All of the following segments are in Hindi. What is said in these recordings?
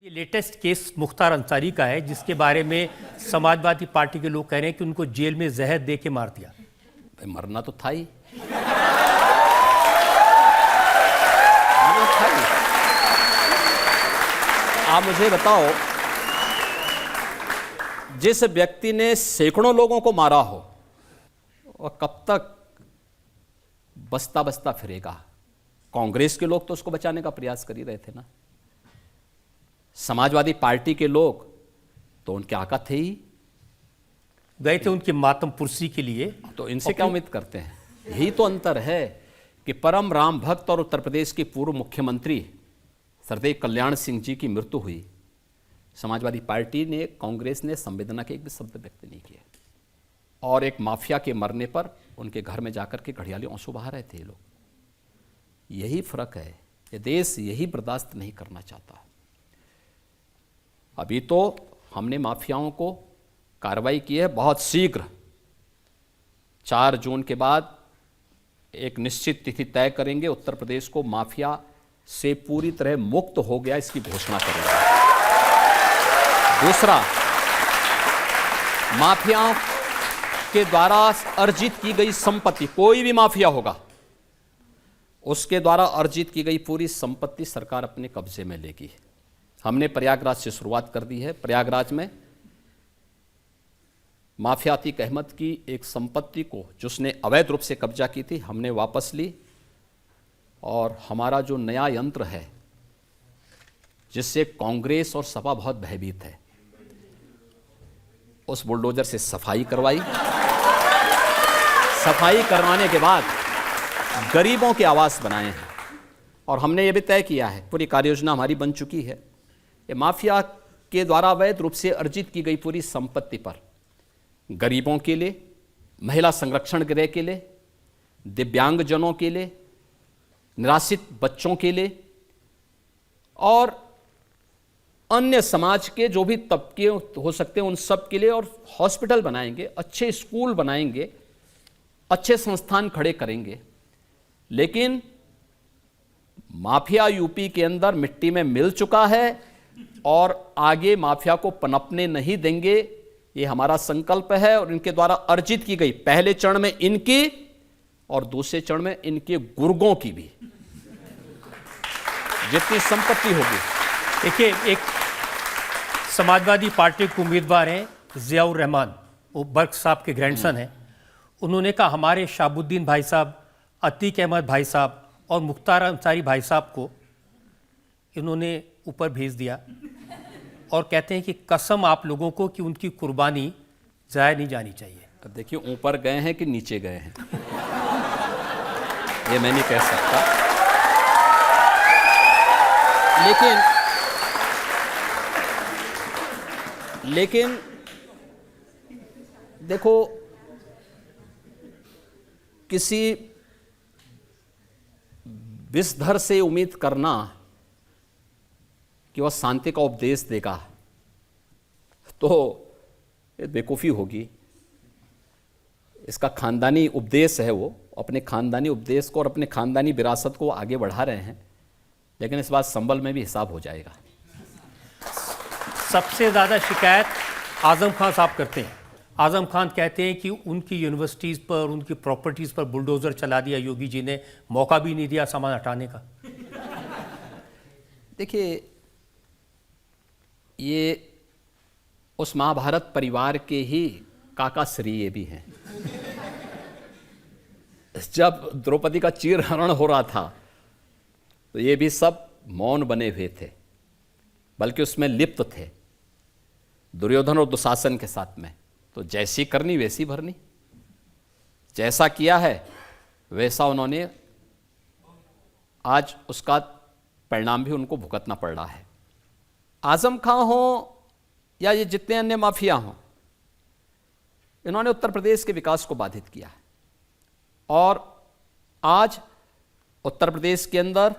ये लेटेस्ट केस मुख्तार अंसारी का है, जिसके बारे में समाजवादी पार्टी के लोग कह रहे हैं कि उनको जेल में जहर दे के मार दिया। भाई मरना तो था ही। आप मुझे बताओ, जिस व्यक्ति ने सैकड़ों लोगों को मारा हो वह कब तक बसता बसता फिरेगा? कांग्रेस के लोग तो उसको बचाने का प्रयास कर ही रहे थे ना। समाजवादी पार्टी के लोग तो उनके आका थे ही, गए थे उनकी मातम पुरसी के लिए। तो इनसे क्या उम्मीद करते हैं? यही तो अंतर है कि परम राम भक्त और उत्तर प्रदेश के पूर्व मुख्यमंत्री सरदेव कल्याण सिंह जी की मृत्यु हुई, समाजवादी पार्टी ने, कांग्रेस ने संवेदना के एक भी शब्द व्यक्त नहीं किए, और एक माफिया के मरने पर उनके घर में जाकर के घड़ियाली आंसू बहा रहे थे ये लोग। यही फर्क है। ये देश यही बर्दाश्त नहीं करना चाहता। अभी तो हमने माफियाओं को कार्रवाई की है, बहुत शीघ्र 4 जून के बाद एक निश्चित तिथि तय करेंगे, उत्तर प्रदेश को माफिया से पूरी तरह मुक्त हो गया इसकी घोषणा करेंगे। दूसरा, माफियाओं के द्वारा अर्जित की गई संपत्ति, कोई भी माफिया होगा उसके द्वारा अर्जित की गई पूरी संपत्ति सरकार अपने कब्जे में लेगी। हमने प्रयागराज से शुरुआत कर दी है। प्रयागराज में माफिया अतीक अहमद की एक संपत्ति को, जिसने अवैध रूप से कब्जा की थी, हमने वापस ली, और हमारा जो नया यंत्र है जिससे कांग्रेस और सपा बहुत भयभीत है, उस बुलडोजर से सफाई करवाई। सफाई करवाने के बाद गरीबों के आवास बनाए हैं, और हमने ये भी तय किया है, पूरी कार्ययोजना हमारी बन चुकी है, ये माफिया के द्वारा अवैध रूप से अर्जित की गई पूरी संपत्ति पर गरीबों के लिए, महिला संरक्षण गृह के लिए, दिव्यांगजनों के लिए, निराश्रित बच्चों के लिए, और अन्य समाज के जो भी तबके हो सकते हैं उन सब के लिए, और हॉस्पिटल बनाएंगे, अच्छे स्कूल बनाएंगे, अच्छे संस्थान खड़े करेंगे। लेकिन माफिया यूपी के अंदर मिट्टी में मिल चुका है, और आगे माफिया को पनपने नहीं देंगे, ये हमारा संकल्प है। और इनके द्वारा अर्जित की गई, पहले चरण में इनकी और दूसरे चरण में इनके गुर्गों की भी जितनी संपत्ति होगी। देखिए, एक समाजवादी पार्टी के उम्मीदवार हैं जियाउर रहमान, वो बर्क साहब के ग्रैंडसन हैं। उन्होंने कहा हमारे शाहबुद्दीन भाई साहब, अतीक अहमद भाई साहब और मुख्तार अंसारी भाई साहब को इन्होंने ऊपर भेज दिया, और कहते हैं कि कसम आप लोगों को कि उनकी कुर्बानी जाया नहीं जानी चाहिए। अब देखिए, ऊपर गए हैं कि नीचे गए हैं ये मैं नहीं कह सकता, लेकिन देखो, किसी विषधर से उम्मीद करना कि वह शांति का उपदेश देगा तो ये बेवकूफ़ी होगी। इसका खानदानी उपदेश है, वो अपने खानदानी उपदेश को और अपने खानदानी विरासत को आगे बढ़ा रहे हैं, लेकिन इस बात संभल में भी हिसाब हो जाएगा। सबसे ज़्यादा शिकायत आज़म खान साहब करते हैं। आज़म खान कहते हैं कि उनकी यूनिवर्सिटीज़ पर, उनकी प्रॉपर्टीज़ पर बुलडोज़र चला दिया योगी जी ने, मौका भी नहीं दिया सामान हटाने का। देखिए, ये उस महाभारत परिवार के ही काका श्री ये भी हैं। जब द्रौपदी का चीरहरण हो रहा था तो ये भी सब मौन बने हुए थे, बल्कि उसमें लिप्त थे दुर्योधन और दुशासन के साथ में। तो जैसी करनी वैसी भरनी, जैसा किया है वैसा उन्होंने, आज उसका परिणाम भी उनको भुगतना पड़ रहा है। आजम खां हो या ये जितने अन्य माफिया हों, इन्होंने उत्तर प्रदेश के विकास को बाधित किया है, और आज उत्तर प्रदेश के अंदर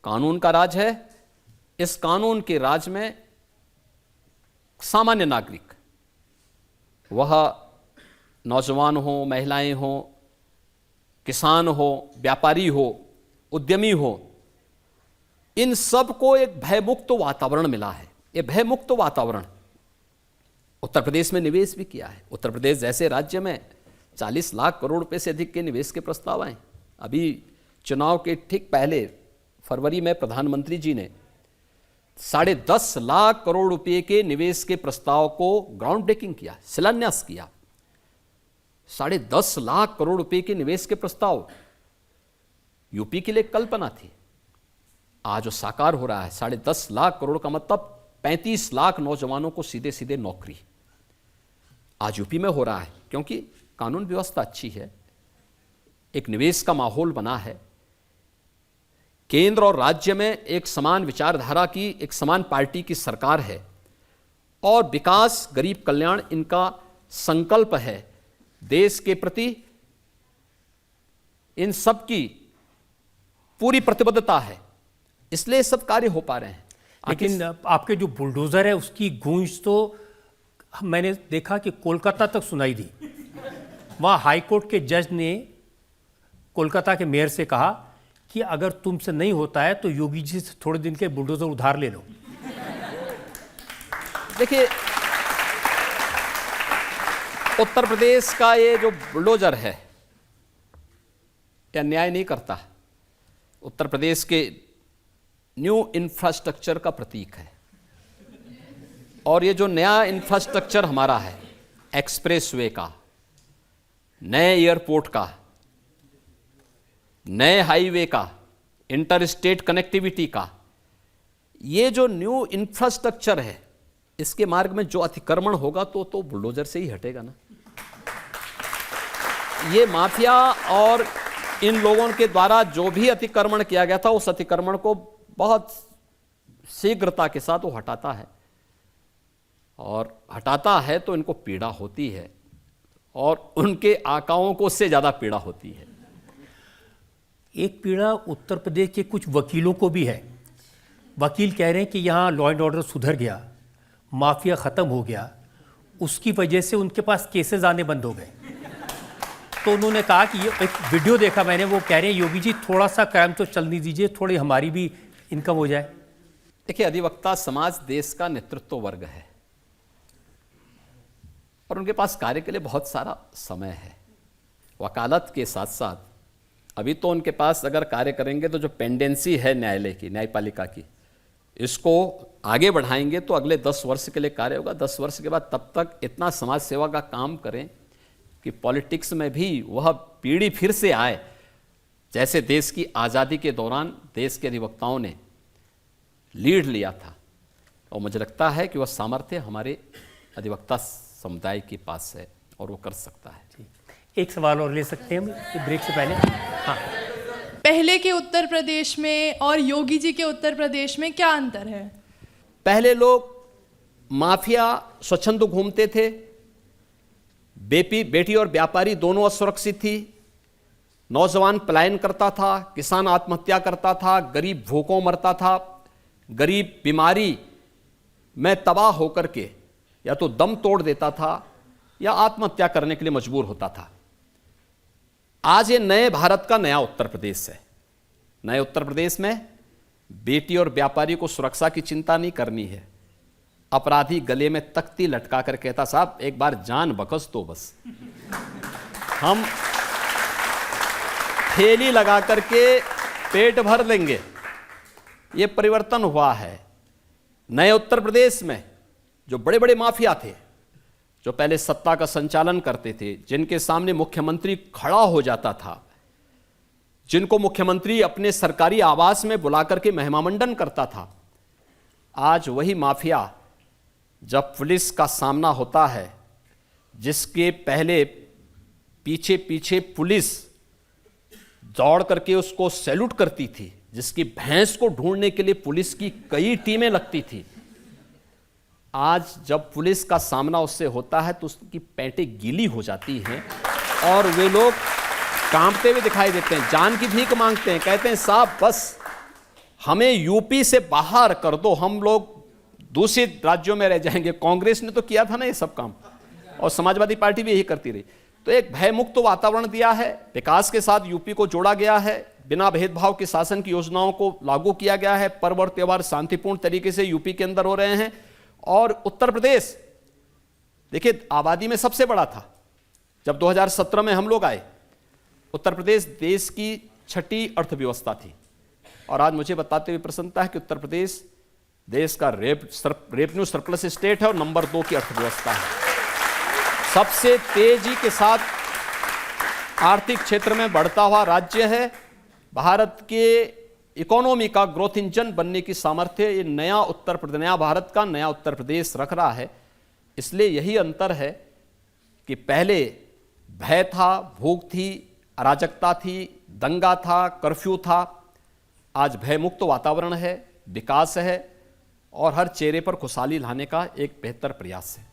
कानून का राज है। इस कानून के राज में सामान्य नागरिक, वह नौजवान हो, महिलाएं हो, किसान हो, व्यापारी हो, उद्यमी हो, इन सब को एक भयमुक्त वातावरण मिला है। ये भयमुक्त वातावरण उत्तर प्रदेश में निवेश भी किया है। उत्तर प्रदेश जैसे राज्य में 40 लाख करोड़ रुपए से अधिक के निवेश के प्रस्ताव आए। अभी चुनाव के ठीक पहले फरवरी में प्रधानमंत्री जी ने 10.5 लाख करोड़ रुपए के निवेश के प्रस्ताव को ग्राउंड ब्रेकिंग किया, शिलान्यास किया। 10.5 लाख करोड़ रुपए के निवेश के प्रस्ताव यूपी के लिए कल्पना थी, आज वो साकार हो रहा है। 10.5 लाख करोड़ का मतलब 35 लाख नौजवानों को सीधे सीधे नौकरी आज यूपी में हो रहा है, क्योंकि कानून व्यवस्था अच्छी है, एक निवेश का माहौल बना है, केंद्र और राज्य में एक समान विचारधारा की, एक समान पार्टी की सरकार है और विकास, गरीब कल्याण इनका संकल्प है। देश के प्रति इन सब की पूरी प्रतिबद्धता है, इसलिए सब कार्य हो पा रहे हैं। लेकिन आपके जो बुलडोजर है उसकी गूंज तो मैंने देखा कि कोलकाता तक सुनाई दी। वहाँ हाईकोर्ट के जज ने कोलकाता के मेयर से कहा कि अगर तुमसे नहीं होता है तो योगी जी से थोड़े दिन के बुलडोजर उधार ले लो। देखिए, उत्तर प्रदेश का ये जो बुलडोजर है यह अन्याय नहीं करता। उत्तर प्रदेश के न्यू इंफ्रास्ट्रक्चर का प्रतीक है और ये जो नया इंफ्रास्ट्रक्चर हमारा है, एक्सप्रेसवे का, नए एयरपोर्ट का, नए हाईवे का, इंटर स्टेट कनेक्टिविटी का, ये जो न्यू इंफ्रास्ट्रक्चर है, इसके मार्ग में जो अतिक्रमण होगा तो बुलडोजर से ही हटेगा ना। ये माफिया और इन लोगों के द्वारा जो भी अतिक्रमण किया गया था, उस अतिक्रमण को बहुत शीघ्रता के साथ वो हटाता है और हटाता है तो इनको पीड़ा होती है और उनके आकाओं को उससे ज्यादा पीड़ा होती है। एक पीड़ा उत्तर प्रदेश के कुछ वकीलों को भी है। वकील कह रहे हैं कि यहाँ लॉ एंड ऑर्डर सुधर गया, माफिया ख़त्म हो गया, उसकी वजह से उनके पास केसेस आने बंद हो गए। तो उन्होंने कहा कि ये एक वीडियो देखा मैंने, वो कह रहे हैं योगी जी थोड़ा सा क्राइम तो चलने दीजिए, थोड़ी हमारी भी इनकम हो जाए। देखिए, अधिवक्ता समाज देश का नेतृत्व वर्ग है और उनके पास कार्य के लिए बहुत सारा समय है। वकालत के साथ साथ अभी तो उनके पास अगर कार्य करेंगे तो जो पेंडेंसी है न्यायालय की, न्यायपालिका की, इसको आगे बढ़ाएंगे तो अगले 10 वर्ष के लिए कार्य होगा। 10 वर्ष के बाद तब तक इतना समाज सेवा का काम करें कि पॉलिटिक्स में भी वह पीढ़ी फिर से आए जैसे देश की आज़ादी के दौरान देश के अधिवक्ताओं ने लीड लिया था। और मुझे लगता है कि वह सामर्थ्य हमारे अधिवक्ता समुदाय के पास है और वो कर सकता है। एक सवाल और ले सकते हैं हम ब्रेक से पहले? हाँ, पहले के उत्तर प्रदेश में और योगी जी के उत्तर प्रदेश में क्या अंतर है? पहले लोग माफिया स्वच्छंद घूमते थे, बेटी और व्यापारी दोनों असुरक्षित थी, नौजवान पलायन करता था, किसान आत्महत्या करता था, गरीब भूखों मरता था, गरीब बीमारी में तबाह होकर के या तो दम तोड़ देता था या आत्महत्या करने के लिए मजबूर होता था। आज ये नए भारत का नया उत्तर प्रदेश है। नए उत्तर प्रदेश में बेटी और व्यापारी को सुरक्षा की चिंता नहीं करनी है। अपराधी गले में तख्ती लटका कर कहता, साहब एक बार जान बख्श दो, बस हम थैली लगा करके पेट भर लेंगे। ये परिवर्तन हुआ है। नए उत्तर प्रदेश में जो बड़े बड़े माफिया थे, जो पहले सत्ता का संचालन करते थे, जिनके सामने मुख्यमंत्री खड़ा हो जाता था, जिनको मुख्यमंत्री अपने सरकारी आवास में बुला करके महिमामंडन करता था, आज वही माफिया जब पुलिस का सामना होता है, जिसके पहले पीछे पीछे पुलिस दौड़ करके उसको सैल्यूट करती थी, जिसकी भैंस को ढूंढने के लिए पुलिस की कई टीमें लगती थी, आज जब पुलिस का सामना उससे होता है तो उसकी पैंटें गीली हो जाती हैं और वे लोग कांपते हुए दिखाई देते हैं, जान की भीख मांगते हैं, कहते हैं साहब बस हमें यूपी से बाहर कर दो, हम लोग दूसरे राज्यों में रह जाएंगे। कांग्रेस ने तो किया था ना ये सब काम और समाजवादी पार्टी भी यही करती रही। तो एक भयमुक्त वातावरण दिया है, विकास के साथ यूपी को जोड़ा गया है, बिना भेदभाव के शासन की योजनाओं को लागू किया गया है। पर्व और त्यौहार शांतिपूर्ण तरीके से यूपी के अंदर हो रहे हैं। और उत्तर प्रदेश देखिए आबादी में सबसे बड़ा था जब 2017 में हम लोग आए। उत्तर प्रदेश देश की 6ठी अर्थव्यवस्था थी और आज मुझे बताते हुए प्रसन्नता है कि उत्तर प्रदेश देश का रेवेन्यू सरप्लस स्टेट है और नंबर 2 की अर्थव्यवस्था है। सबसे तेजी के साथ आर्थिक क्षेत्र में बढ़ता हुआ राज्य है। भारत के इकोनॉमी का ग्रोथ इंजन बनने की सामर्थ्य ये नया भारत का नया उत्तर प्रदेश रख रहा है। इसलिए यही अंतर है कि पहले भय था, भूख थी, अराजकता थी, दंगा था, कर्फ्यू था। आज भयमुक्त वातावरण है, विकास है और हर चेहरे पर खुशहाली लाने का एक बेहतर प्रयास है।